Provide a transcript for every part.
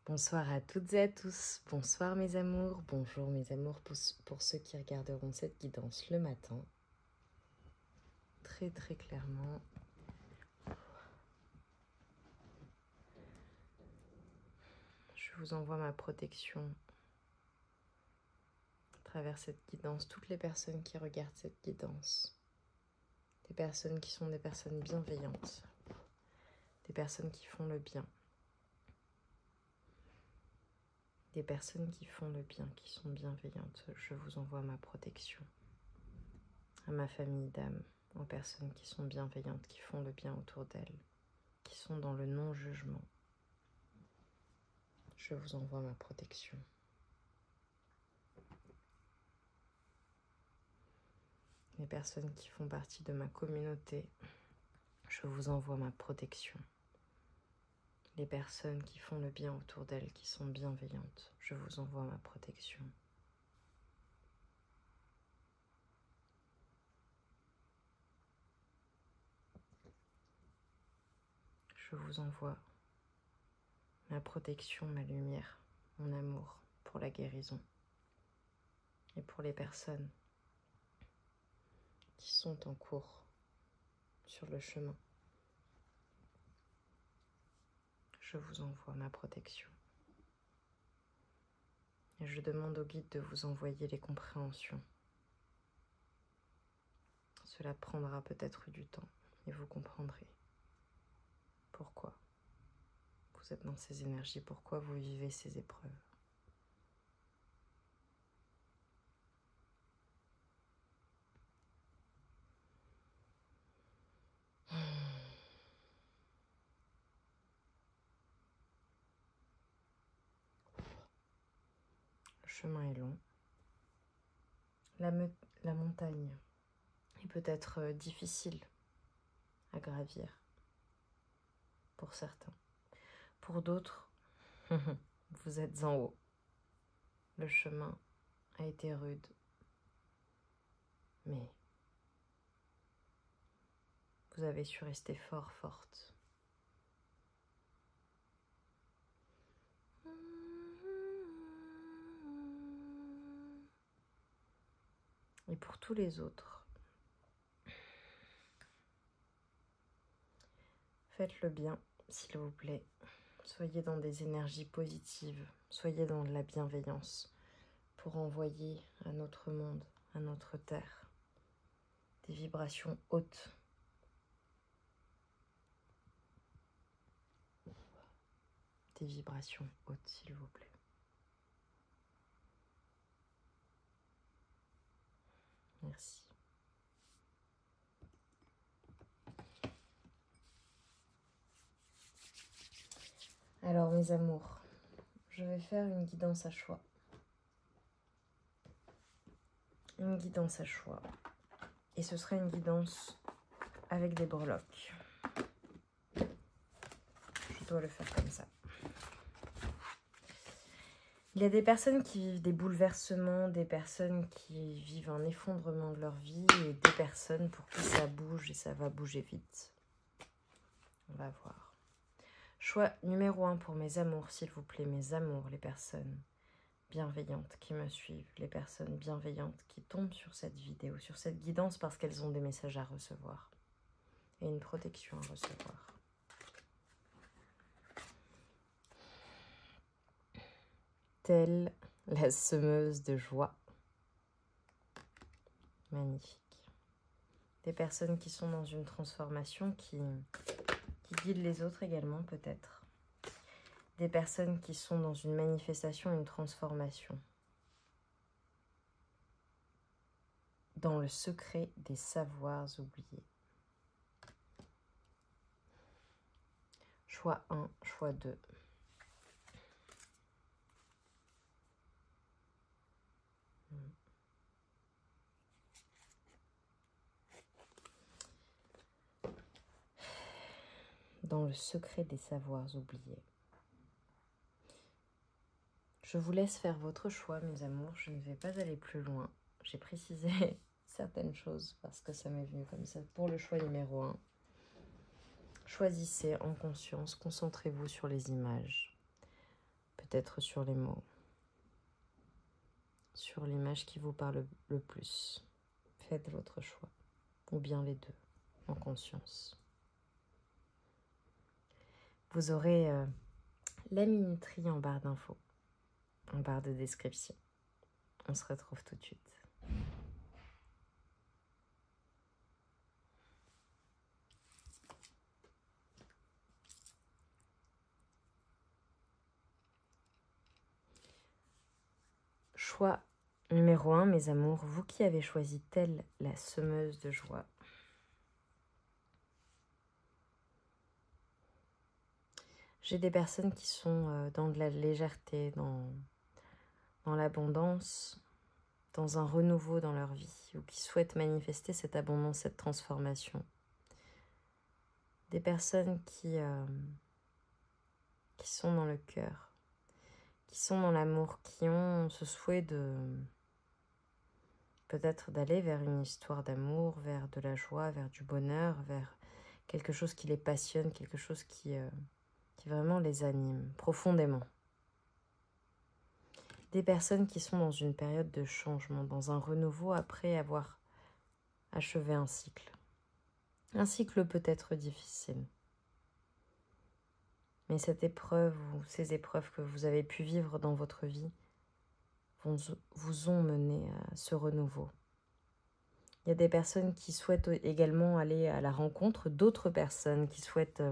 Bonsoir à toutes et à tous, bonsoir mes amours, bonjour mes amours pour ceux qui regarderont cette guidance le matin. Très clairement. Je vous envoie ma protection à travers cette guidance, toutes les personnes qui regardent cette guidance. Des personnes qui sont des personnes bienveillantes, des personnes qui font le bien. Des personnes qui font le bien, qui sont bienveillantes, je vous envoie ma protection. À ma famille d'âmes, aux personnes qui sont bienveillantes, qui font le bien autour d'elles, qui sont dans le non-jugement. Je vous envoie ma protection. Les personnes qui font partie de ma communauté, je vous envoie ma protection. Les personnes qui font le bien autour d'elles, qui sont bienveillantes, je vous envoie ma protection. Je vous envoie ma protection, ma lumière, mon amour pour la guérison et pour les personnes qui sont en cours sur le chemin. Je vous envoie ma protection. Et je demande au guide de vous envoyer les compréhensions. Cela prendra peut-être du temps et vous comprendrez pourquoi vous êtes dans ces énergies, pourquoi vous vivez ces épreuves. Le chemin est long. La montagne est peut-être difficile à gravir pour certains. Pour d'autres, vous êtes en haut. Le chemin a été rude, mais vous avez su rester forte. Et pour tous les autres, faites le bien, s'il vous plaît. Soyez dans des énergies positives, soyez dans de la bienveillance pour envoyer à notre monde, à notre terre, des vibrations hautes. Des vibrations hautes, s'il vous plaît. Merci. Alors mes amours, je vais faire une guidance à choix. Une guidance à choix. Et ce sera une guidance avec des breloques. Je dois le faire comme ça. Il y a des personnes qui vivent des bouleversements, des personnes qui vivent un effondrement de leur vie et des personnes pour qui ça bouge et ça va bouger vite. On va voir. Choix numéro 1 pour mes amours, s'il vous plaît, mes amours, les personnes bienveillantes qui me suivent, les personnes bienveillantes qui tombent sur cette vidéo, sur cette guidance parce qu'elles ont des messages à recevoir et une protection à recevoir. Telle la semeuse de joie. Magnifique. Des personnes qui sont dans une transformation qui guident les autres également peut-être. Des personnes qui sont dans une manifestation, une transformation. Dans le secret des savoirs oubliés. Choix 1, choix 2. Dans le secret des savoirs oubliés. Je vous laisse faire votre choix, mes amours. Je ne vais pas aller plus loin. J'ai précisé certaines choses parce que ça m'est venu comme ça. Pour le choix numéro 1, choisissez en conscience, concentrez-vous sur les images. peut-être sur les mots, sur l'image qui vous parle le plus. Faites votre choix, ou bien les deux, en conscience. Vous aurez la minuterie en barre d'infos, en barre de description. On se retrouve tout de suite. Choix numéro 1, mes amours, vous qui avez choisi telle la semeuse de joie. J'ai des personnes qui sont dans de la légèreté, dans l'abondance, dans un renouveau dans leur vie, ou qui souhaitent manifester cette abondance, cette transformation. Des personnes qui sont dans le cœur, qui sont dans l'amour, qui ont ce souhait de peut-être d'aller vers une histoire d'amour, vers de la joie, vers du bonheur, vers quelque chose qui les passionne, quelque chose qui vraiment les anime profondément. Des personnes qui sont dans une période de changement, dans un renouveau après avoir achevé un cycle. Un cycle peut être difficile. Mais cette épreuve ou ces épreuves que vous avez pu vivre dans votre vie vous ont mené à ce renouveau. Il y a des personnes qui souhaitent également aller à la rencontre d'autres personnes, qui souhaitent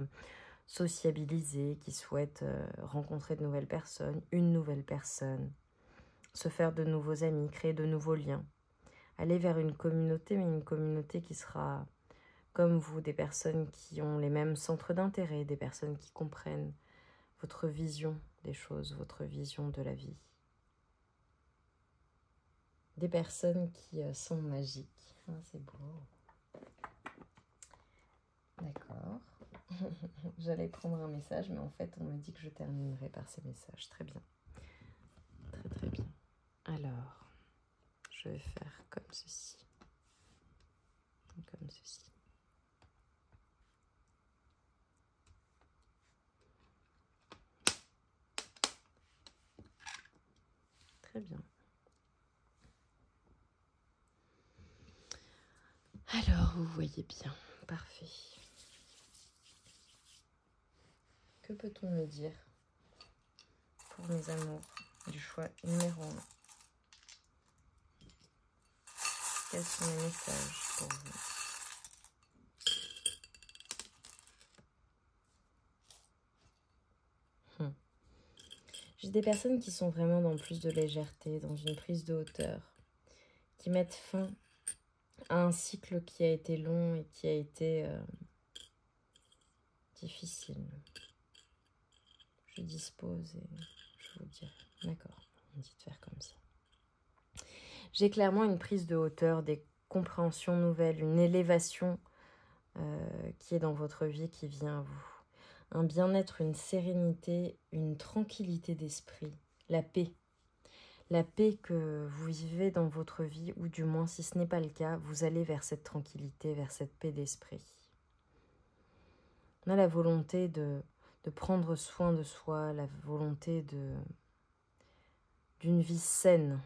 sociabiliser, qui souhaitent rencontrer de nouvelles personnes, une nouvelle personne, se faire de nouveaux amis, créer de nouveaux liens, aller vers une communauté, mais une communauté qui sera comme vous, des personnes qui ont les mêmes centres d'intérêt, des personnes qui comprennent votre vision des choses, votre vision de la vie. Des personnes qui sont magiques. Ah, c'est beau. D'accord. J'allais prendre un message, mais en fait, on me dit que je terminerai par ces messages. Très bien. Très, très bien. Alors, je vais faire comme ceci. Comme ceci. Très bien. Alors, vous voyez bien. Parfait. Que peut-on me dire pour mes amours du choix numéro 1? Quels sont les messages pour vous? J'ai des personnes qui sont vraiment dans plus de légèreté, dans une prise de hauteur, qui mettent fin à un cycle qui a été long et qui a été difficile. Je dispose et je vous dirai. D'accord, on dit de faire comme ça. J'ai clairement une prise de hauteur, des compréhensions nouvelles, une élévation qui est dans votre vie, qui vient à vous. Un bien-être, une sérénité, une tranquillité d'esprit, la paix. La paix que vous vivez dans votre vie, ou du moins si ce n'est pas le cas, vous allez vers cette tranquillité, vers cette paix d'esprit. On a la volonté de prendre soin de soi, la volonté d'une vie saine,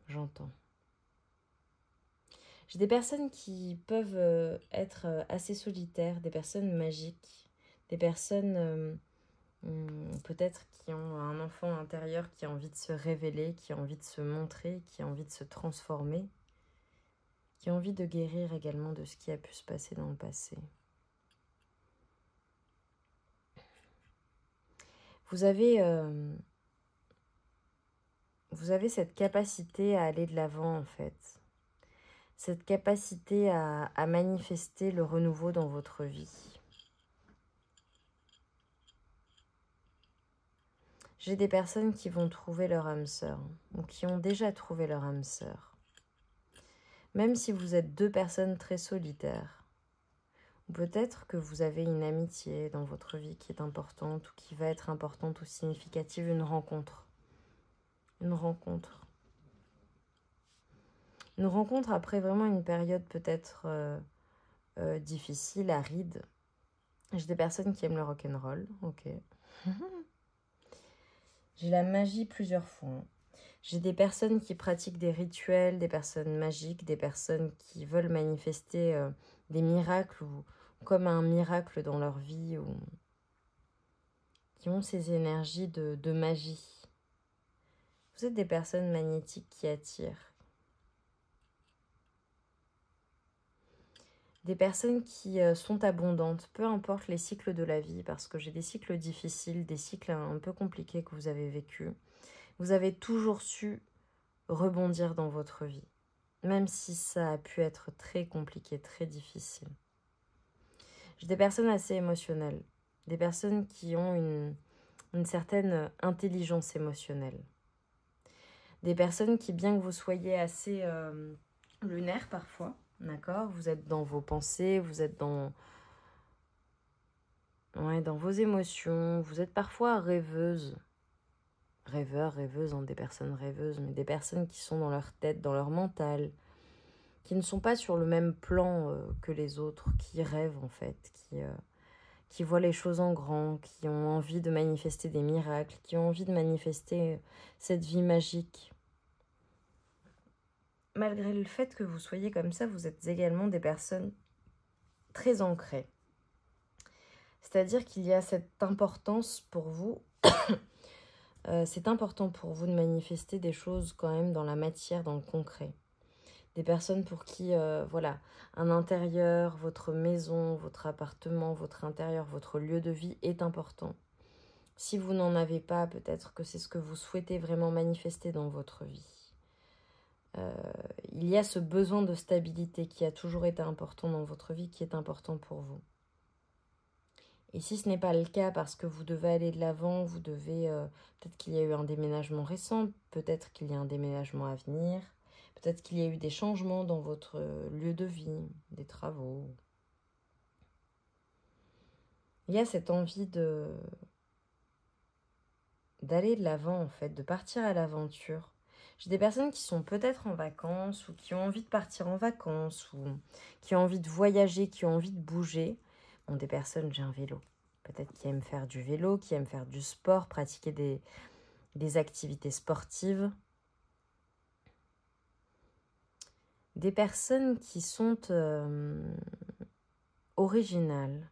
j'entends. J'ai des personnes qui peuvent être assez solitaires, des personnes magiques, des personnes peut-être qui ont un enfant intérieur qui a envie de se révéler, qui a envie de se montrer, qui a envie de se transformer, qui a envie de guérir également de ce qui a pu se passer dans le passé. Vous avez cette capacité à aller de l'avant en fait. Cette capacité à manifester le renouveau dans votre vie. J'ai des personnes qui vont trouver leur âme sœur, ou qui ont déjà trouvé leur âme sœur. Même si vous êtes deux personnes très solitaires, ou peut-être que vous avez une amitié dans votre vie qui est importante, ou qui va être importante ou significative, une rencontre. Une rencontre. Une rencontre après vraiment une période peut-être difficile, aride. J'ai des personnes qui aiment le rock'n'roll, ok. J'ai la magie plusieurs fois. Hein. J'ai des personnes qui pratiquent des rituels, des personnes magiques, des personnes qui veulent manifester des miracles ou comme un miracle dans leur vie ou qui ont ces énergies de magie. Vous êtes des personnes magnétiques qui attirent. Des personnes qui sont abondantes, peu importe les cycles de la vie, parce que j'ai des cycles difficiles, des cycles un peu compliqués que vous avez vécus. Vous avez toujours su rebondir dans votre vie, même si ça a pu être très compliqué, très difficile. J'ai des personnes assez émotionnelles, des personnes qui ont une certaine intelligence émotionnelle. Des personnes qui, bien que vous soyez assez lunaire parfois, d'accord, vous êtes dans vos pensées, vous êtes dans vos émotions, vous êtes parfois rêveuse. Rêveurs, rêveuses, des personnes rêveuses, mais des personnes qui sont dans leur tête, dans leur mental, qui ne sont pas sur le même plan que les autres, qui rêvent en fait, qui voient les choses en grand, qui ont envie de manifester des miracles, qui ont envie de manifester cette vie magique. Malgré le fait que vous soyez comme ça, vous êtes également des personnes très ancrées. C'est-à-dire qu'il y a cette importance pour vous, c'est important pour vous de manifester des choses quand même dans la matière, dans le concret. Des personnes pour qui, voilà, un intérieur, votre maison, votre appartement, votre intérieur, votre lieu de vie est important. Si vous n'en avez pas, peut-être que c'est ce que vous souhaitez vraiment manifester dans votre vie. Il y a ce besoin de stabilité qui a toujours été important dans votre vie, qui est important pour vous. Et si ce n'est pas le cas parce que vous devez aller de l'avant, vous devez... peut-être qu'il y a eu un déménagement récent, peut-être qu'il y a un déménagement à venir, peut-être qu'il y a eu des changements dans votre lieu de vie, des travaux. Il y a cette envie d'aller de l'avant en fait, de partir à l'aventure. J'ai des personnes qui sont peut-être en vacances ou qui ont envie de partir en vacances ou qui ont envie de voyager, qui ont envie de bouger. Bon, des personnes, j'ai un vélo. Peut-être qui aiment faire du vélo, qui aiment faire du sport, pratiquer des activités sportives. Des personnes qui sont originales.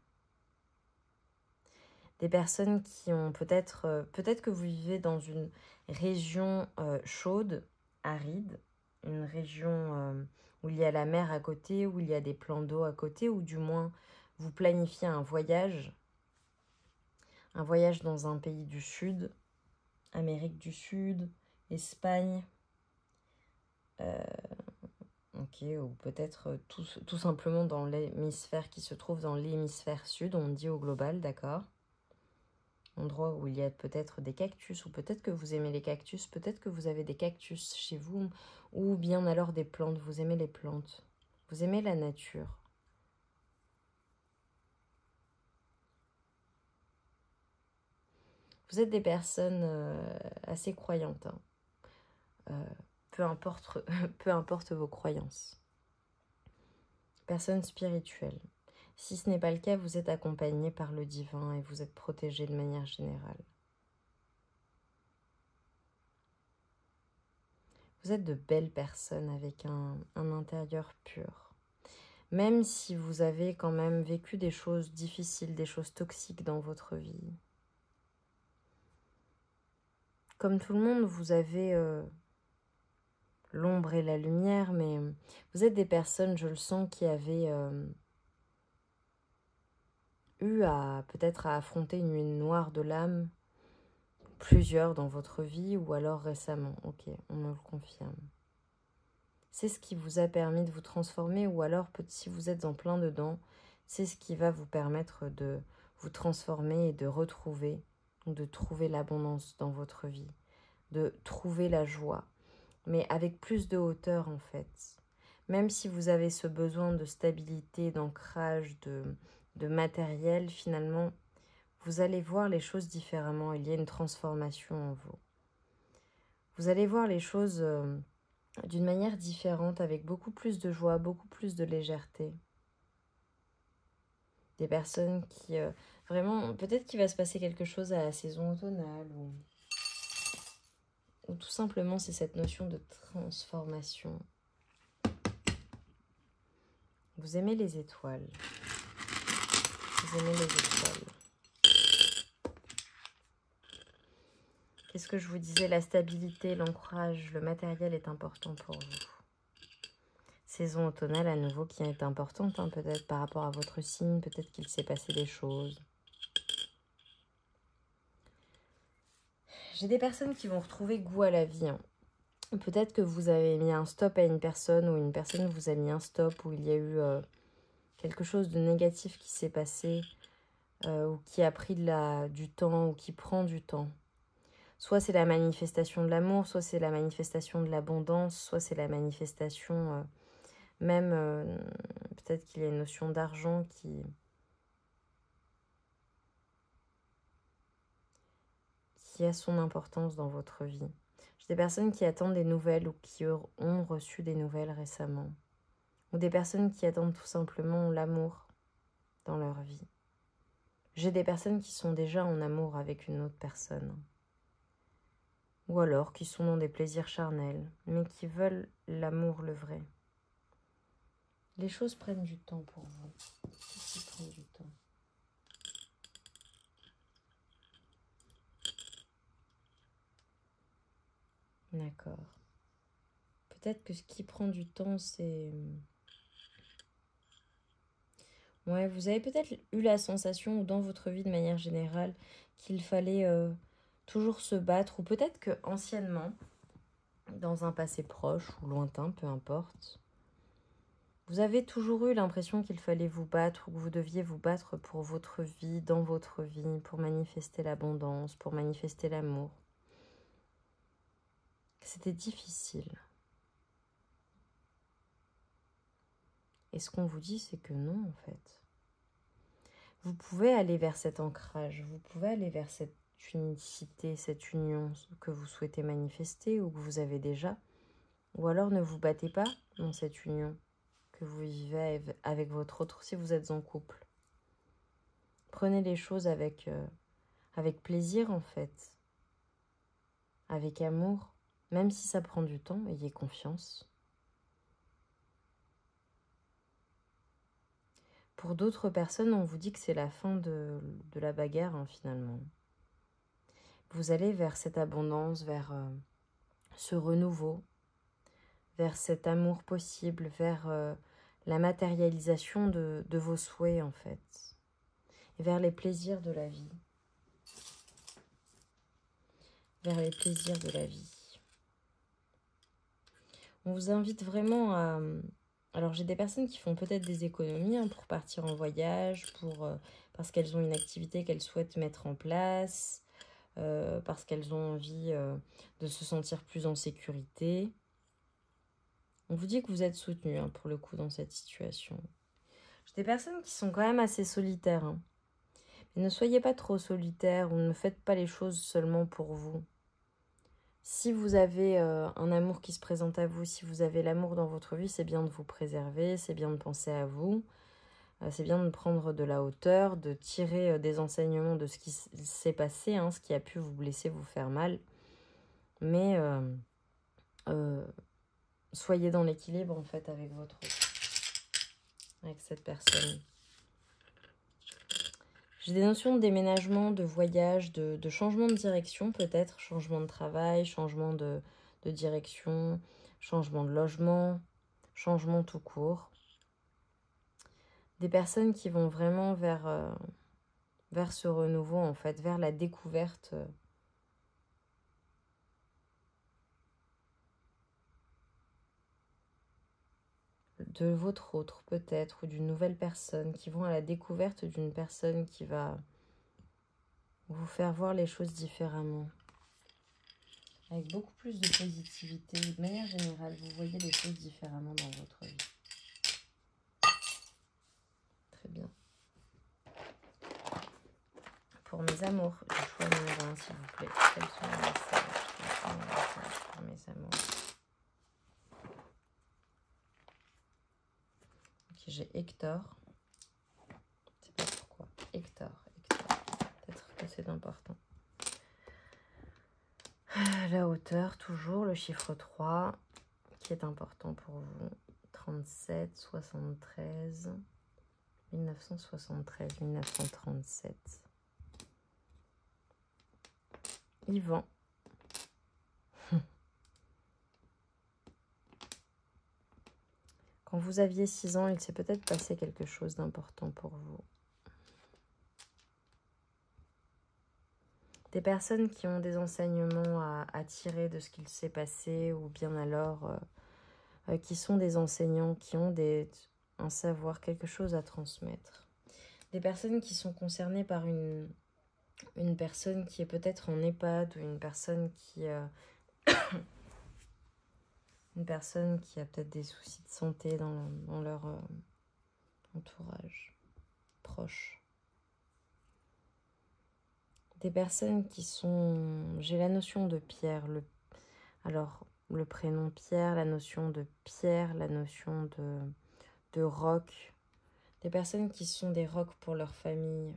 Des personnes qui ont peut-être que vous vivez dans une région chaude, aride, une région où il y a la mer à côté, où il y a des plans d'eau à côté, ou du moins vous planifiez un voyage dans un pays du Sud, Amérique du Sud, Espagne, ou peut-être tout simplement dans l'hémisphère qui se trouve dans l'hémisphère sud, on dit au global, d'accord ? Endroit où il y a peut-être des cactus, ou peut-être que vous aimez les cactus, peut-être que vous avez des cactus chez vous, ou bien alors des plantes, vous aimez les plantes, vous aimez la nature. Vous êtes des personnes assez croyantes, hein. Peu importe vos croyances. Personnes spirituelles. Si ce n'est pas le cas, vous êtes accompagné par le divin et vous êtes protégé de manière générale. Vous êtes de belles personnes avec un intérieur pur. Même si vous avez quand même vécu des choses difficiles, des choses toxiques dans votre vie. Comme tout le monde, vous avez l'ombre et la lumière, mais vous êtes des personnes, je le sens, qui avaient eu peut-être à affronter une nuit noire de l'âme, plusieurs dans votre vie ou alors récemment. Ok, on me le confirme. C'est ce qui vous a permis de vous transformer ou alors si vous êtes en plein dedans, c'est ce qui va vous permettre de vous transformer et de retrouver ou de trouver l'abondance dans votre vie, de trouver la joie, mais avec plus de hauteur en fait. Même si vous avez ce besoin de stabilité, d'ancrage, de matériel, finalement, vous allez voir les choses différemment. Il y a une transformation en vous. Vous allez voir les choses d'une manière différente, avec beaucoup plus de joie, beaucoup plus de légèreté. Des personnes qui, vraiment, peut-être qu'il va se passer quelque chose à la saison automnale. ou tout simplement c'est cette notion de transformation. Vous aimez les étoiles. Vous aimez les étoiles. Qu'est-ce que je vous disais? La stabilité, l'ancrage, le matériel est important pour vous. Saison automnale à nouveau qui est importante, hein, peut-être par rapport à votre signe, peut-être qu'il s'est passé des choses. J'ai des personnes qui vont retrouver goût à la vie. Hein. Peut-être que vous avez mis un stop à une personne ou une personne vous a mis un stop, ou il y a eu quelque chose de négatif qui s'est passé ou qui a pris du temps ou qui prend du temps. Soit c'est la manifestation de l'amour, soit c'est la manifestation de l'abondance, soit c'est la manifestation même, peut-être qu'il y a une notion d'argent qui a son importance dans votre vie. J'ai des personnes qui attendent des nouvelles ou qui ont reçu des nouvelles récemment. Ou des personnes qui attendent tout simplement l'amour dans leur vie. J'ai des personnes qui sont déjà en amour avec une autre personne. Ou alors qui sont dans des plaisirs charnels, mais qui veulent l'amour le vrai. Les choses prennent du temps pour vous. Qu'est-ce qui prend du temps? D'accord. Peut-être que ce qui prend du temps, c'est... Ouais, vous avez peut-être eu la sensation, ou dans votre vie de manière générale, qu'il fallait toujours se battre, ou peut-être que anciennement, dans un passé proche ou lointain, peu importe, vous avez toujours eu l'impression qu'il fallait vous battre, ou que vous deviez vous battre pour votre vie, dans votre vie, pour manifester l'abondance, pour manifester l'amour. C'était difficile. Et ce qu'on vous dit, c'est que non, en fait. Vous pouvez aller vers cet ancrage, vous pouvez aller vers cette unicité, cette union que vous souhaitez manifester ou que vous avez déjà. Ou alors ne vous battez pas dans cette union que vous vivez avec votre autre si vous êtes en couple. Prenez les choses avec plaisir, en fait. Avec amour. Même si ça prend du temps, ayez confiance. Pour d'autres personnes, on vous dit que c'est la fin de la bagarre, hein, finalement. Vous allez vers cette abondance, vers ce renouveau, vers cet amour possible, vers la matérialisation de vos souhaits, en fait, et vers les plaisirs de la vie. Vers les plaisirs de la vie. On vous invite vraiment à... Alors, j'ai des personnes qui font peut-être des économies hein, pour partir en voyage, parce qu'elles ont une activité qu'elles souhaitent mettre en place, parce qu'elles ont envie de se sentir plus en sécurité. On vous dit que vous êtes soutenu hein, pour le coup dans cette situation. J'ai des personnes qui sont quand même assez solitaires. Hein. Mais ne soyez pas trop solitaires ou ne faites pas les choses seulement pour vous. Si vous avez un amour qui se présente à vous, si vous avez l'amour dans votre vie, c'est bien de vous préserver, c'est bien de penser à vous, c'est bien de prendre de la hauteur, de tirer des enseignements de ce qui s'est passé, hein, ce qui a pu vous blesser, vous faire mal. Mais soyez dans l'équilibre en fait avec avec cette personne. J'ai des notions de déménagement, de voyage, de changement de direction peut-être, changement de travail, changement de direction, changement de logement, changement tout court. Des personnes qui vont vraiment vers ce renouveau en fait, vers la découverte de votre autre peut-être, ou d'une nouvelle personne, qui vont à la découverte d'une personne qui va vous faire voir les choses différemment. Avec beaucoup plus de positivité, de manière générale, vous voyez les choses différemment dans votre vie. Très bien. Pour mes amours, le choix numéro 1, s'il vous plaît. Quels sont les messages pour mes amours? Ok, j'ai Hector. Je sais pas pourquoi. Hector. Peut-être que c'est important. La hauteur, toujours, le chiffre 3, qui est important pour vous. 37, 73, 1973, 1937. Yvan. Quand vous aviez 6 ans, il s'est peut-être passé quelque chose d'important pour vous. Des personnes qui ont des enseignements à tirer de ce qu'il s'est passé, ou bien alors qui sont des enseignants, qui ont un savoir, quelque chose à transmettre. Des personnes qui sont concernées par une personne qui est peut-être en EHPAD, ou une personne qui a peut-être des soucis de santé dans leur entourage proche. Des personnes qui sont... J'ai la notion de Pierre. Alors, le prénom Pierre, la notion de Pierre, la notion de rock. Des personnes qui sont des rocks pour leur famille.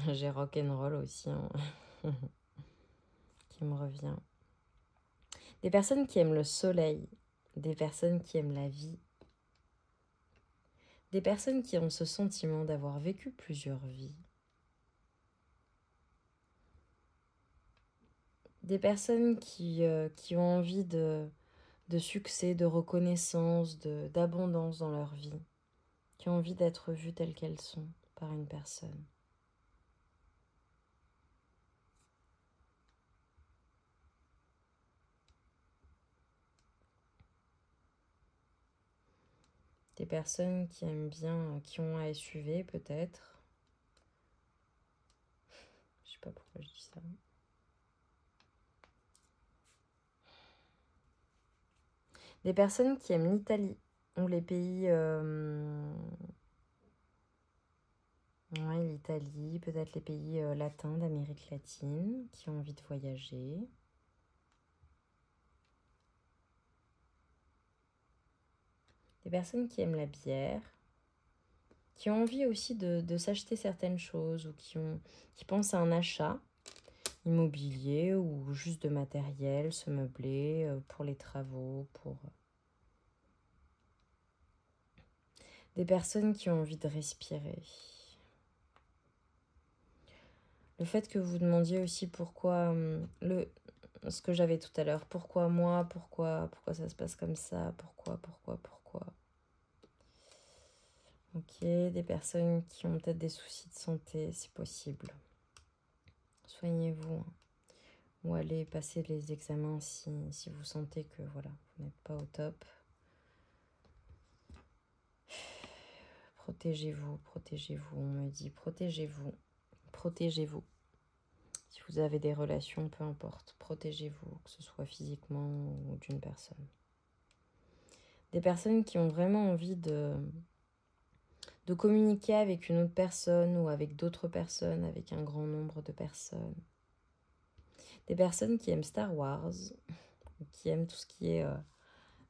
J'ai rock'n'roll aussi, hein, qui me revient. Des personnes qui aiment le soleil. Des personnes qui aiment la vie. Des personnes qui ont ce sentiment d'avoir vécu plusieurs vies. Des personnes qui ont envie de succès, de reconnaissance, d'abondance dans leur vie. Qui ont envie d'être vues telles qu'elles sont par une personne. Des personnes qui aiment bien, qui ont un SUV peut-être. Je sais pas pourquoi je dis ça. Des personnes qui aiment l'Italie ou les pays... l'Italie, peut-être les pays latins d'Amérique latine, qui ont envie de voyager. Des personnes qui aiment la bière, qui ont envie aussi de s'acheter certaines choses, ou qui pensent à un achat immobilier ou juste de matériel, se meubler pour les travaux, pour... Des personnes qui ont envie de respirer. Le fait que vous demandiez aussi pourquoi, ce que j'avais tout à l'heure, pourquoi moi, pourquoi ça se passe comme ça, pourquoi. Ok, des personnes qui ont peut-être des soucis de santé, c'est possible. Soignez-vous, hein. Ou allez passer les examens si vous sentez que voilà, vous n'êtes pas au top. Protégez-vous, on me dit protégez-vous. Si vous avez des relations, peu importe, protégez-vous, que ce soit physiquement ou d'une personne. Des personnes qui ont vraiment envie de communiquer avec une autre personne ou avec d'autres personnes, avec un grand nombre de personnes. Des personnes qui aiment Star Wars, qui aiment tout ce qui est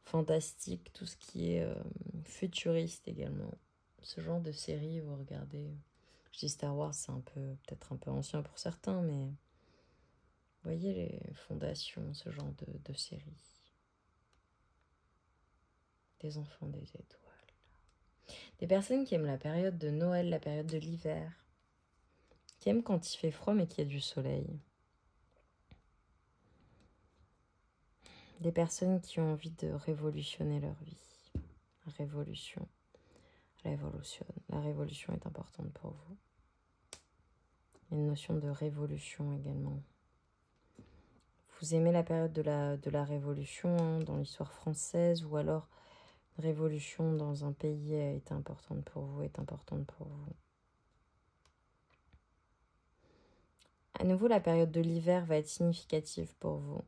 fantastique, tout ce qui est futuriste également. Ce genre de série, vous regardez... Je dis Star Wars, c'est peut-être un peu ancien pour certains, mais vous voyez les fondations, ce genre de série. Des enfants des étoiles. Des personnes qui aiment la période de Noël, la période de l'hiver. Qui aiment quand il fait froid mais qu'il y a du soleil. Des personnes qui ont envie de révolutionner leur vie. Révolution. La révolution est importante pour vous. Il y a une notion de révolution également. Vous aimez la période de la révolution dans l'histoire française, ou alors révolution dans un pays est importante pour vous. À nouveau, la période de l'hiver va être significative pour vous.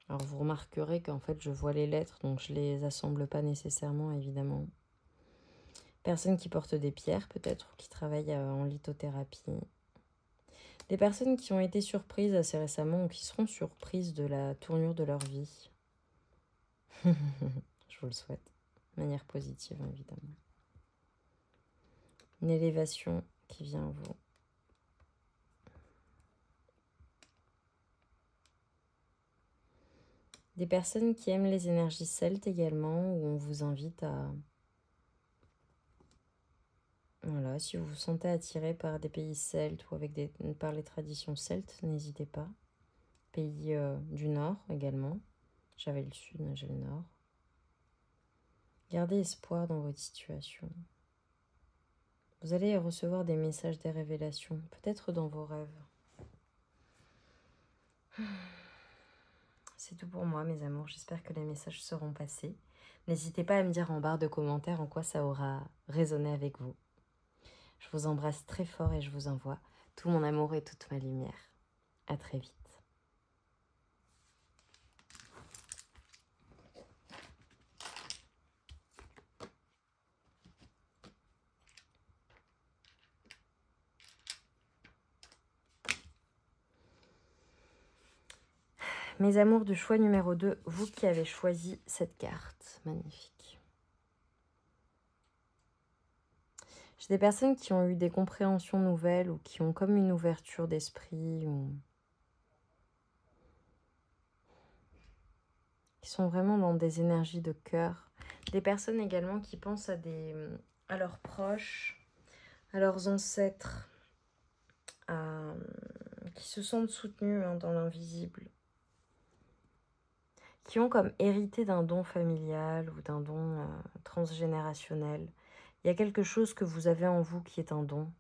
Alors vous remarquerez qu'en fait je vois les lettres, donc je les assemble pas nécessairement, évidemment. Personnes qui portent des pierres peut-être, ou qui travaillent en lithothérapie. Des personnes qui ont été surprises assez récemment, ou qui seront surprises de la tournure de leur vie. Je vous le souhaite, de manière positive évidemment. Une élévation qui vient à vous. Des personnes qui aiment les énergies celtes également, où on vous invite à... Voilà, si vous vous sentez attiré par des pays celtes ou par les traditions celtes, n'hésitez pas. Pays du Nord également. J'avais le Sud, mais j'ai le Nord. Gardez espoir dans votre situation. Vous allez recevoir des messages, des révélations, peut-être dans vos rêves. C'est tout pour moi, mes amours. J'espère que les messages seront passés. N'hésitez pas à me dire en barre de commentaires en quoi ça aura résonné avec vous. Je vous embrasse très fort et je vous envoie tout mon amour et toute ma lumière. À très vite. Mes amours du choix numéro 2, vous qui avez choisi cette carte. Magnifique. J'ai des personnes qui ont eu des compréhensions nouvelles ou qui ont comme une ouverture d'esprit ou qui sont vraiment dans des énergies de cœur. Des personnes également qui pensent à leurs proches, à leurs ancêtres, qui se sentent soutenus dans l'invisible, qui ont comme hérité d'un don familial ou d'un don transgénérationnel. Il y a quelque chose que vous avez en vous qui est un don.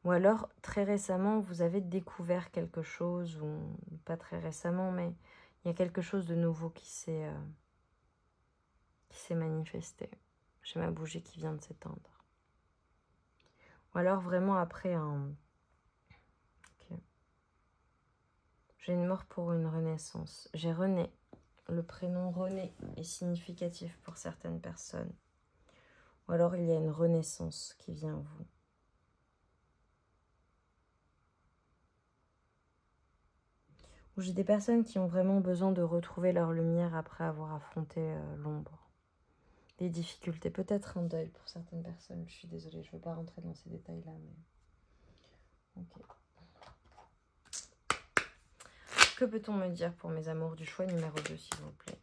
Ou alors, très récemment, vous avez découvert quelque chose, ou pas très récemment, mais il y a quelque chose de nouveau qui s'est manifesté. J'ai ma bougie qui vient de s'éteindre. Ou alors, vraiment après un... Okay. J'ai une mort pour une renaissance. J'ai René. Le prénom René est significatif pour certaines personnes. Ou alors, il y a une renaissance qui vient à vous. J'ai des personnes qui ont vraiment besoin de retrouver leur lumière après avoir affronté l'ombre. Des difficultés, peut-être un deuil pour certaines personnes. Je suis désolée, je ne veux pas rentrer dans ces détails-là, mais... Ok. Que peut-on me dire pour mes amours du choix numéro 2, s'il vous plaît?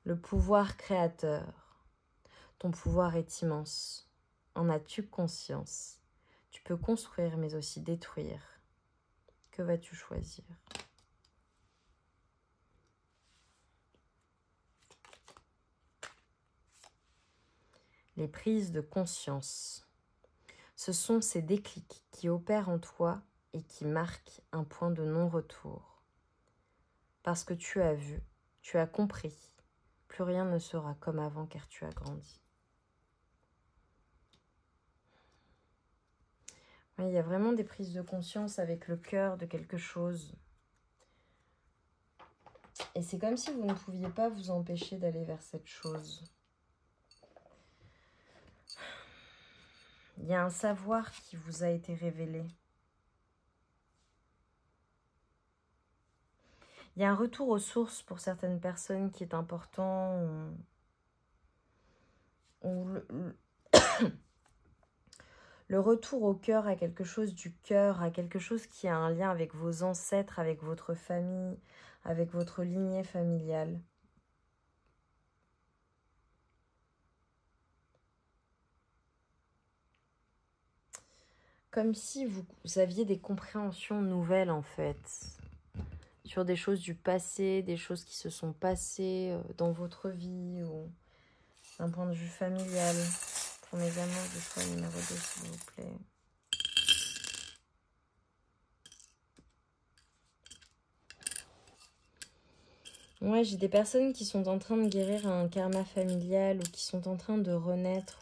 Le pouvoir créateur. Ton pouvoir est immense. En as-tu conscience? Tu peux construire, mais aussi détruire. Que vas-tu choisir? Les prises de conscience. Ce sont ces déclics qui opèrent en toi et qui marquent un point de non-retour. Parce que tu as vu, tu as compris, plus rien ne sera comme avant car tu as grandi. Oui, il y a vraiment des prises de conscience avec le cœur de quelque chose. Et c'est comme si vous ne pouviez pas vous empêcher d'aller vers cette chose. Il y a un savoir qui vous a été révélé. Il y a un retour aux sources pour certaines personnes qui est important. Le retour au cœur, à quelque chose du cœur, à quelque chose qui a un lien avec vos ancêtres, avec votre famille, avec votre lignée familiale. Comme si vous aviez des compréhensions nouvelles en fait, sur des choses du passé, des choses qui se sont passées dans votre vie ou d'un point de vue familial. Pour mes amours du choix numéro 2, s'il vous plaît. Ouais, j'ai des personnes qui sont en train de guérir un karma familial ou qui sont en train de renaître.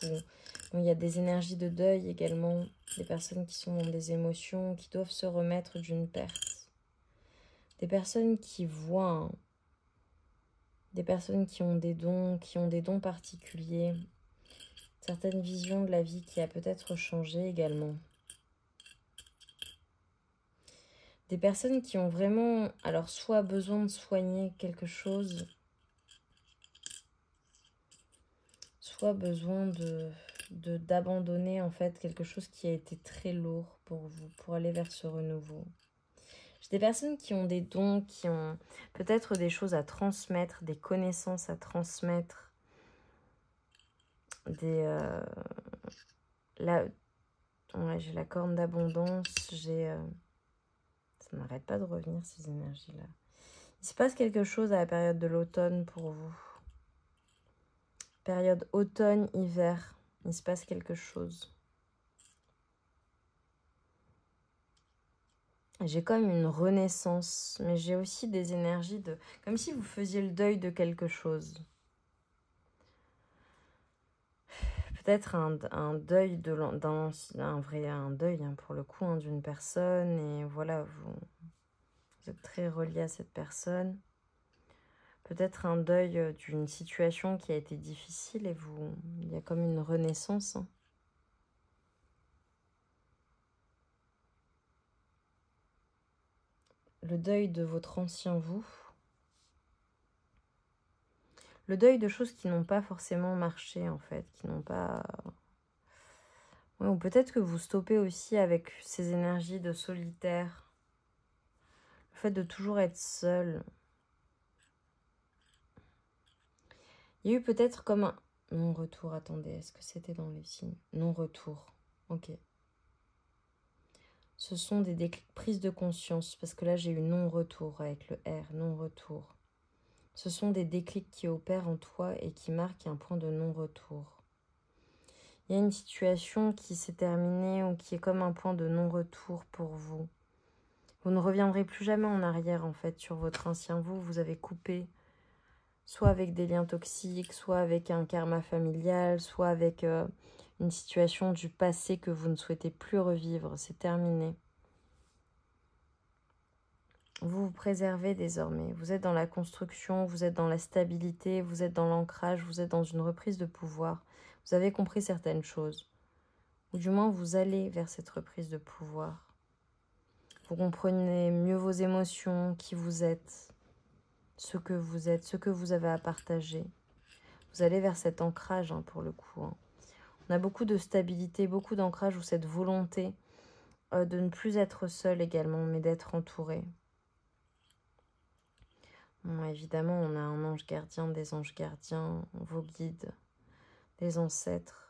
Ou il y a des énergies de deuil également. Des personnes qui sont dans des émotions, qui doivent se remettre d'une perte. Des personnes qui voient. Des personnes qui ont des dons particuliers. Certaines visions de la vie qui a peut-être changé également. Des personnes qui ont vraiment, alors soit besoin de soigner quelque chose, soit besoin d'abandonner en fait quelque chose qui a été très lourd pour vous, pour aller vers ce renouveau. J'ai des personnes qui ont des dons, qui ont peut-être des choses à transmettre, des connaissances à transmettre, ouais, j'ai la corne d'abondance, ça n'arrête pas de revenir ces énergies-là. Il se passe quelque chose à la période de l'automne pour vous. Période automne-hiver, il se passe quelque chose. J'ai comme une renaissance, mais j'ai aussi des énergies de... Comme si vous faisiez le deuil de quelque chose. Peut-être un deuil un deuil hein, pour le coup hein, d'une personne. Et voilà, vous êtes très relié à cette personne. Peut-être un deuil d'une situation qui a été difficile et il y a comme une renaissance. Hein. Le deuil de votre ancien vous. Le deuil de choses qui n'ont pas forcément marché en fait, qui n'ont pas... Ouais, ou peut-être que vous stoppez aussi avec ces énergies de solitaire. Le fait de toujours être seul. Il y a eu peut-être comme un non-retour. Attendez, est-ce que c'était dans les signes? Non-retour. Ok. Ce sont des prises de conscience. Parce que là, j'ai eu non-retour avec le R. Non-retour. Ce sont des déclics qui opèrent en toi et qui marquent un point de non-retour. Il y a une situation qui s'est terminée ou qui est comme un point de non-retour pour vous. Vous ne reviendrez plus jamais en arrière, en fait, sur votre ancien vous. Vous avez coupé, soit avec des liens toxiques, soit avec un karma familial, soit avec une situation du passé que vous ne souhaitez plus revivre. C'est terminé. Vous vous préservez désormais. Vous êtes dans la construction, vous êtes dans la stabilité, vous êtes dans l'ancrage, vous êtes dans une reprise de pouvoir. Vous avez compris certaines choses. Ou du moins, vous allez vers cette reprise de pouvoir. Vous comprenez mieux vos émotions, qui vous êtes, ce que vous avez à partager. Vous allez vers cet ancrage, hein, pour le coup. Hein. On a beaucoup de stabilité, beaucoup d'ancrage, ou cette volonté de ne plus être seul également, mais d'être entouré. Bon, évidemment, on a un ange gardien, des anges gardiens, vos guides, des ancêtres.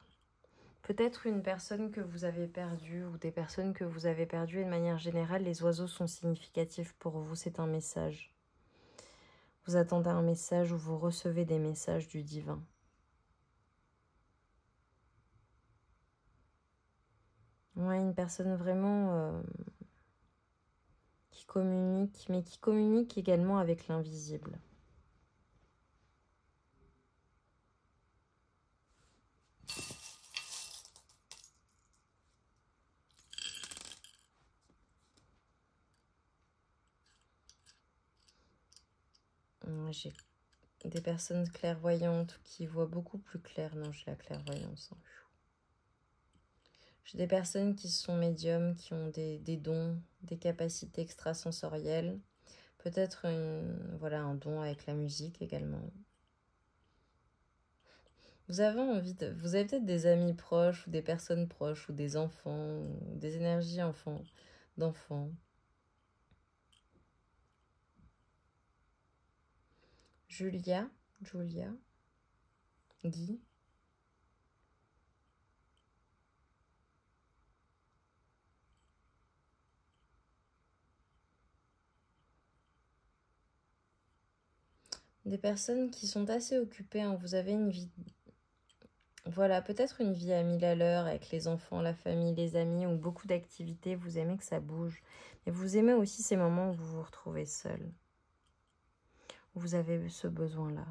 Peut-être une personne que vous avez perdue ou des personnes que vous avez perdues. Et de manière générale, les oiseaux sont significatifs pour vous. C'est un message. Vous attendez un message ou vous recevez des messages du divin. Ouais, une personne vraiment qui communique, mais qui communique également avec l'invisible. J'ai des personnes clairvoyantes qui voient beaucoup plus clair. Non, j'ai la clairvoyance. Hein. J'ai des personnes qui sont médiums, qui ont des dons, des capacités extrasensorielles. Peut-être voilà, un don avec la musique également. Vous avez peut-être des amis proches ou des personnes proches ou des enfants ou des énergies d'enfants. Julia, Guy. Des personnes qui sont assez occupées. Hein. Vous avez une vie... Voilà, peut-être une vie à 1000 à l'heure avec les enfants, la famille, les amis ou beaucoup d'activités. Vous aimez que ça bouge. Et vous aimez aussi ces moments où vous vous retrouvez seul. Où vous avez ce besoin-là.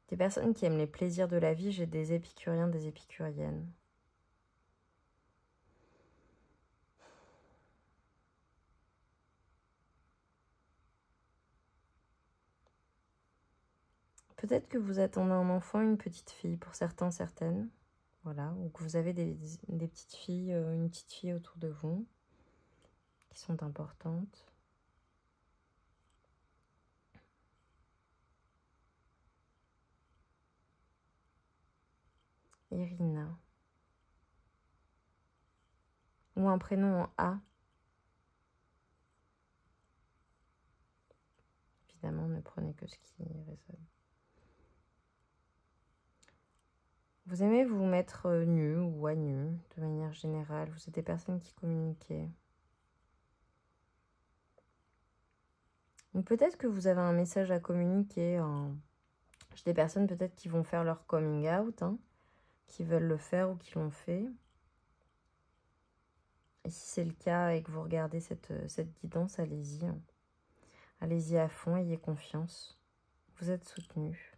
Des personnes qui aiment les plaisirs de la vie. J'ai des épicuriens, des épicuriennes. Peut-être que vous attendez un enfant, une petite fille, pour certains, certaines. Voilà, ou que vous avez des petites filles, une petite fille autour de vous, qui sont importantes. Irina. Ou un prénom en A. Évidemment, ne prenez que ce qui résonne. Vous aimez vous mettre nu ou à nu, de manière générale. Vous êtes des personnes qui communiquent. Ou peut-être que vous avez un message à communiquer. J'ai des personnes peut-être qui vont faire leur coming out, qui veulent le faire ou qui l'ont fait. Et si c'est le cas et que vous regardez cette guidance, allez-y. Allez-y à fond, ayez confiance. Vous êtes soutenu.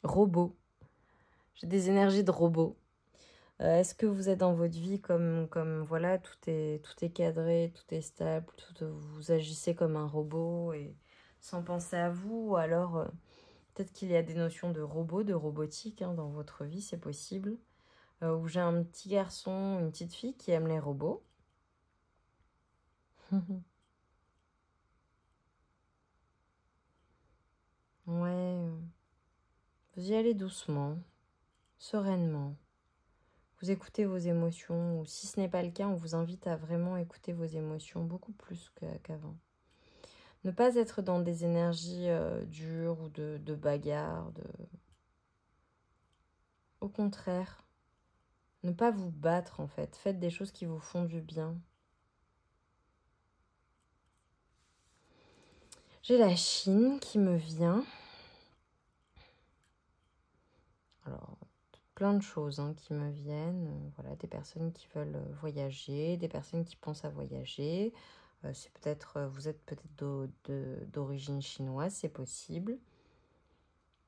Robot. J'ai des énergies de robot. Est-ce que vous êtes dans votre vie comme voilà, tout est cadré, tout est stable, vous agissez comme un robot et sans penser à vous, ou alors peut-être qu'il y a des notions de robot, de robotique dans votre vie, c'est possible. Ou j'ai un petit garçon, une petite fille qui aime les robots. Ouais, vous y allez doucement, sereinement. Vous écoutez vos émotions, ou si ce n'est pas le cas, on vous invite à vraiment écouter vos émotions beaucoup plus qu'avant. Ne pas être dans des énergies dures ou de bagarre. Au contraire, ne pas vous battre en fait. Faites des choses qui vous font du bien. J'ai la Chine qui me vient. Alors, plein de choses qui me viennent. Voilà, des personnes qui veulent voyager, des personnes qui pensent à voyager. C'est peut-être, vous êtes peut-être d'origine chinoise, c'est possible.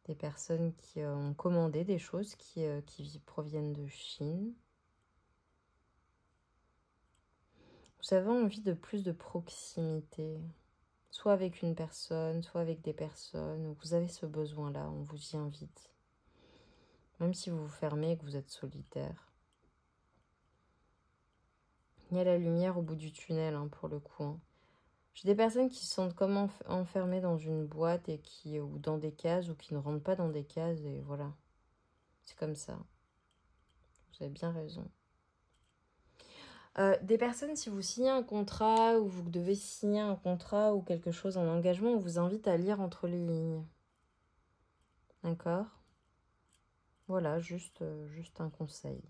Des personnes qui ont commandé des choses qui proviennent de Chine. Vous avez envie de plus de proximité, soit avec une personne, soit avec des personnes. Vous avez ce besoin-là, on vous y invite. Même si vous vous fermez et que vous êtes solitaire. Il y a la lumière au bout du tunnel, pour le coup. J'ai des personnes qui se sentent comme enfermées dans une boîte ou dans des cases, ou qui ne rentrent pas dans des cases, et voilà. C'est comme ça. Vous avez bien raison. Des personnes, si vous signez un contrat, ou vous devez signer un contrat, ou quelque chose en engagement, on vous invite à lire entre les lignes. D'accord ? Voilà, juste un conseil.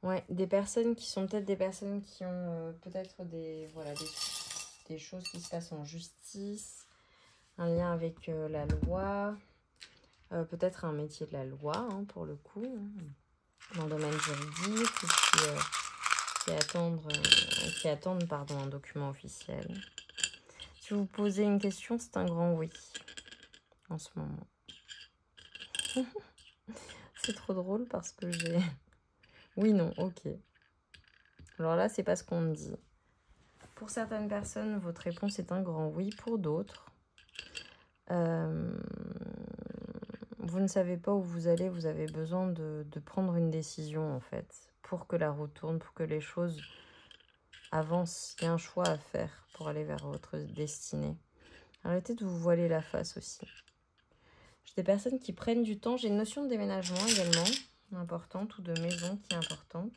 Ouais, des personnes qui sont peut-être des personnes qui ont peut-être des choses qui se passent en justice, un lien avec la loi, peut-être un métier de la loi pour le coup, dans le domaine juridique, ou qui attendent un document officiel. Si vous posez une question, c'est un grand oui en ce moment. C'est trop drôle parce que j'ai... Oui, non, ok. Alors là, c'est pas ce qu'on me dit. Pour certaines personnes, votre réponse est un grand oui. Pour d'autres, vous ne savez pas où vous allez. Vous avez besoin de prendre une décision, en fait, pour que la roue tourne, pour que les choses avancent. Il y a un choix à faire pour aller vers votre destinée. Arrêtez de vous voiler la face aussi. J'ai des personnes qui prennent du temps. J'ai une notion de déménagement également, importante, ou de maison qui est importante.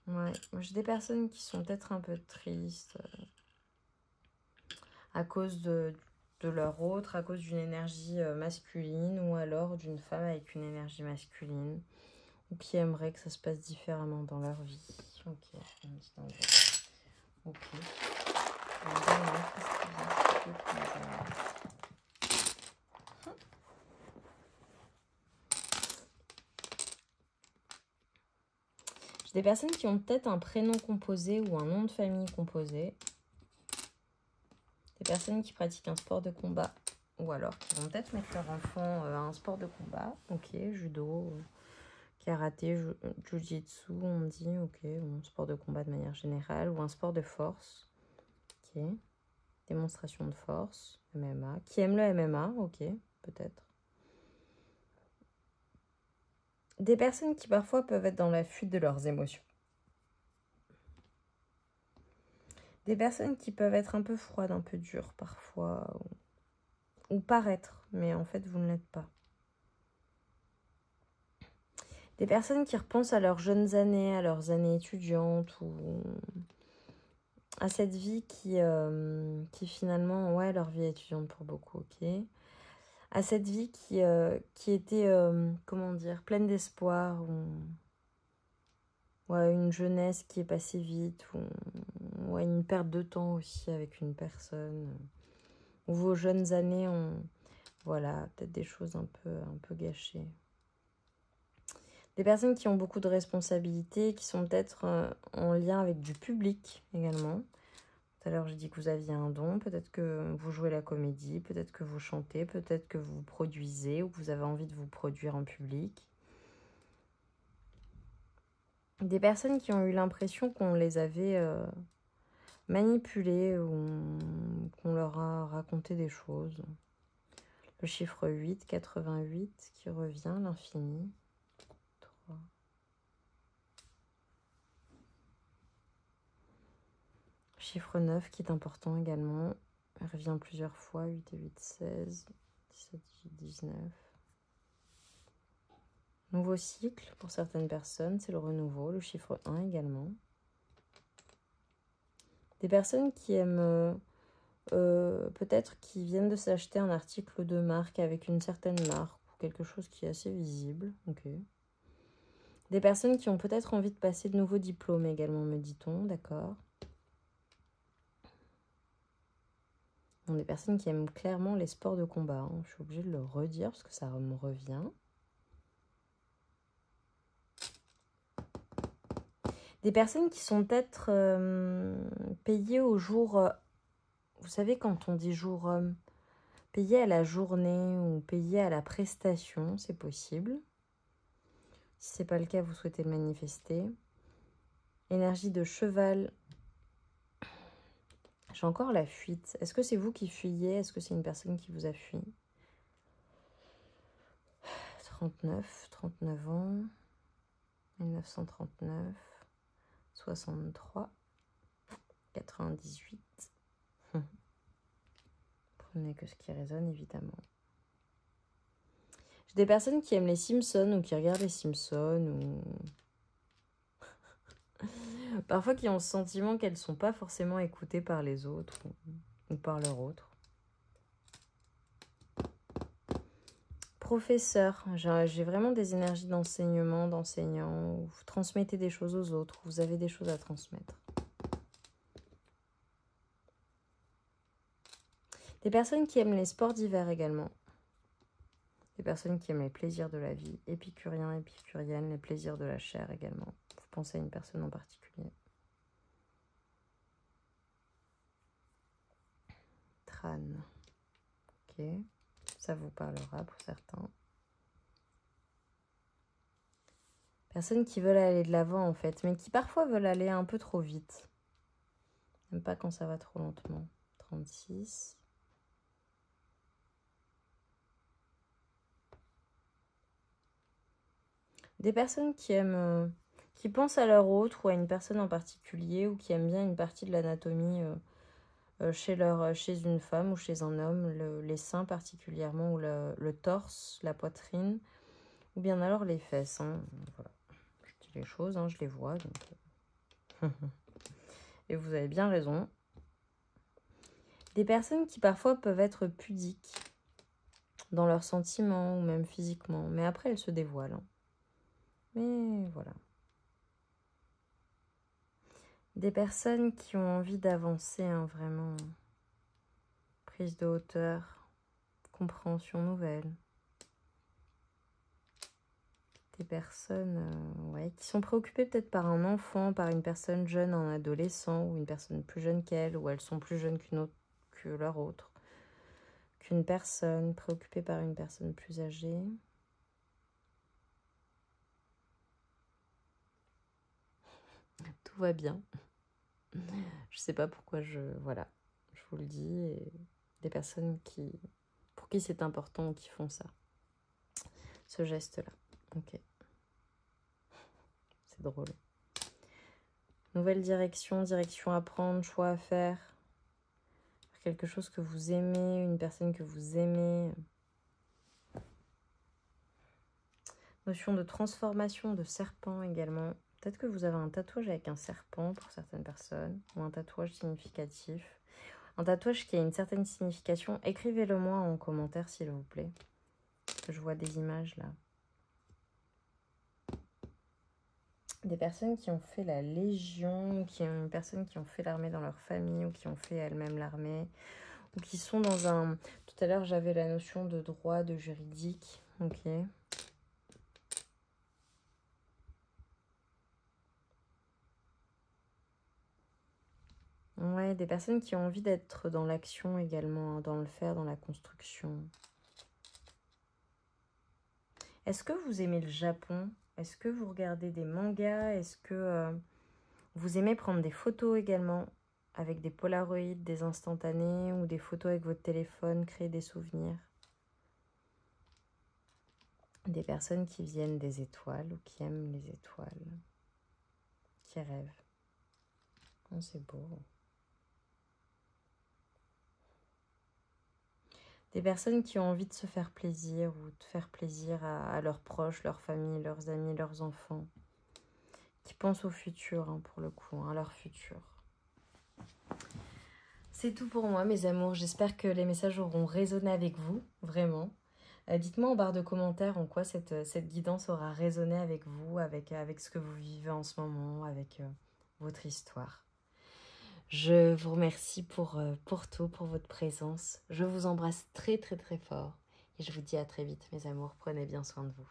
Ouais, j'ai des personnes qui sont peut-être un peu tristes à cause de leur autre, à cause d'une énergie masculine, ou alors d'une femme avec une énergie masculine, ou qui aimerait que ça se passe différemment dans leur vie. Ok, ok. J'ai des personnes qui ont peut-être un prénom composé ou un nom de famille composé. Des personnes qui pratiquent un sport de combat, ou alors qui vont peut-être mettre leur enfant à un sport de combat. Ok, judo, karaté, jiu-jitsu, on dit, ok, bon, sport de combat de manière générale, ou un sport de force. Ok, démonstration de force, MMA. Qui aime le MMA, ok, peut-être. Des personnes qui parfois peuvent être dans la fuite de leurs émotions. Des personnes qui peuvent être un peu froides, un peu dures parfois, ou paraître, mais en fait vous ne l'êtes pas. Des personnes qui repensent à leurs jeunes années, à leurs années étudiantes, ou à cette vie qui finalement, ouais, leur vie étudiante pour beaucoup, ok. À cette vie qui était, comment dire, pleine d'espoir, ou à une jeunesse qui est passée vite, ou à une perte de temps aussi avec une personne, ou vos jeunes années ont, voilà, peut-être des choses un peu gâchées. Des personnes qui ont beaucoup de responsabilités, qui sont peut-être en lien avec du public également. Tout à l'heure, j'ai dit que vous aviez un don. Peut-être que vous jouez la comédie, peut-être que vous chantez, peut-être que vous produisez ou que vous avez envie de vous produire en public. Des personnes qui ont eu l'impression qu'on les avait manipulées ou qu'on leur a raconté des choses. Le chiffre 8, 88 qui revient, l'infini. 3. Chiffre 9 qui est important également. Il revient plusieurs fois. 8 et 8, 16. 17, 18, 19. Nouveau cycle pour certaines personnes, c'est le renouveau. Le chiffre 1 également. Des personnes qui aiment, peut-être qui viennent de s'acheter un article de marque avec une certaine marque ou quelque chose qui est assez visible. Ok. Des personnes qui ont peut-être envie de passer de nouveaux diplômes également, me dit-on. D'accord. Des personnes qui aiment clairement les sports de combat. Hein. Je suis obligée de le redire parce que ça me revient. Des personnes qui sont peut-être payées au jour... vous savez, quand on dit jour... payées à la journée ou payées à la prestation, c'est possible. Si ce n'est pas le cas, vous souhaitez le manifester. Énergie de cheval. J'ai encore la fuite. Est-ce que c'est vous qui fuyez? Est-ce que c'est une personne qui vous a fui? 39 ans. 1939. 63. 98. Prenez que ce qui résonne, évidemment. J'ai des personnes qui aiment les Simpsons ou qui regardent les Simpsons ou... parfois qui ont le sentiment qu'elles ne sont pas forcément écoutées par les autres ou par leur autre. Professeur, j'ai vraiment des énergies d'enseignement, d'enseignant, où vous transmettez des choses aux autres, vous avez des choses à transmettre. Des personnes qui aiment les sports d'hiver également. Des personnes qui aiment les plaisirs de la vie, épicuriens, épicuriennes, les plaisirs de la chair également. Vous pensez à une personne en particulier. Tran. Ok, ça vous parlera pour certains. Personnes qui veulent aller de l'avant en fait, mais qui parfois veulent aller un peu trop vite. Même pas quand ça va trop lentement. 36. Des personnes qui aiment, qui pensent à leur autre ou à une personne en particulier ou qui aiment bien une partie de l'anatomie chez une femme ou chez un homme, les seins particulièrement ou le torse, la poitrine ou bien alors les fesses. Hein. Voilà. Je dis les choses, hein, je les vois. Donc... Et vous avez bien raison. Des personnes qui parfois peuvent être pudiques dans leurs sentiments ou même physiquement, mais après elles se dévoilent. Hein. Mais voilà. Des personnes qui ont envie d'avancer, hein, vraiment. Prise de hauteur, compréhension nouvelle. Des personnes ouais, qui sont préoccupées peut-être par un enfant, par une personne jeune, un adolescent, ou une personne plus jeune qu'elle, ou elles sont plus jeunes que leur autre. Qu'une personne préoccupée par une personne plus âgée. Tout va bien. Je sais pas pourquoi voilà, je vous le dis. Et des personnes pour qui c'est important, qui font ça. Ce geste-là. Ok. C'est drôle. Nouvelle direction, direction à prendre, choix à faire. Quelque chose que vous aimez, une personne que vous aimez. Notion de transformation, de serpent également. Peut-être que vous avez un tatouage avec un serpent pour certaines personnes, ou un tatouage significatif. Un tatouage qui a une certaine signification. Écrivez-le moi en commentaire s'il vous plaît. Parce que je vois des images là. Des personnes qui ont fait la Légion, une personne qui ont fait l'armée dans leur famille, ou qui ont fait elles-mêmes l'armée, ou qui sont dans un... Tout à l'heure, j'avais la notion de droit, de juridique. Ok. Ouais, des personnes qui ont envie d'être dans l'action également, hein, dans le faire, dans la construction. Est-ce que vous aimez le Japon? Est-ce que vous regardez des mangas? Est-ce que vous aimez prendre des photos également? Avec des polaroïds, des instantanés ou des photos avec votre téléphone, créer des souvenirs? Des personnes qui viennent des étoiles ou qui aiment les étoiles, qui rêvent. Oh, c'est beau. Des personnes qui ont envie de se faire plaisir ou de faire plaisir à leurs proches, leurs familles, leurs amis, leurs enfants. Qui pensent au futur, hein, pour le coup, hein, à leur futur. C'est tout pour moi, mes amours. J'espère que les messages auront résonné avec vous, vraiment. Dites-moi en barre de commentaires en quoi cette guidance aura résonné avec vous, avec ce que vous vivez en ce moment, avec votre histoire. Je vous remercie pour tout, pour votre présence. Je vous embrasse très très très fort et je vous dis à très vite, mes amours. Prenez bien soin de vous.